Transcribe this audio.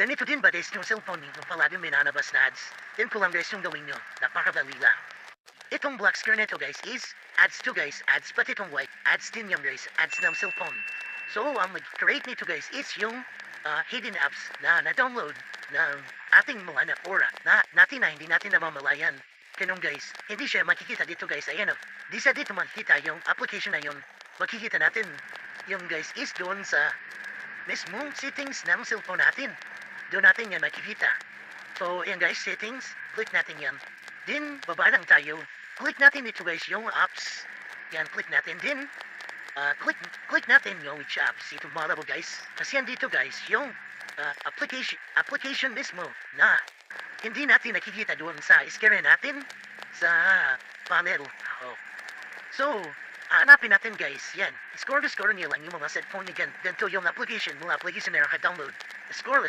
Ganito din ba guys yung cellphone ninyo palagi may nanabas na ads? Yan ko lang guys yung gawin nyo. Napakadali lang. Itong black screen nito guys is ads to guys. Ads pati itong white. Ads din yung guys. Ads ng cellphone. So ang mag-create nito guys is yung hidden apps na na-download ng ating mga napora na hindi natin namamalayan. Ganun guys. Hindi siya makikita dito guys. Ayan o. Di sa dito makikita yung application na yun. Makikita natin. Yung guys is doon sa mismong settings ng cellphone natin. Doon natin yan makikita. So, yan guys, settings. Click natin yan. Then, baba lang tayo. Click natin dito guys yung apps. Yan, click natin. Then, click natin yung which apps. Ito malabo guys. Kasi yan dito guys, yung application mismo na hindi natin nakikita doon sa screen natin sa panel. Oh. So, hanapin natin guys, yan. Score niyo lang yung mga cellphone niyo. Ganito yung application, mga application na naka-download. Score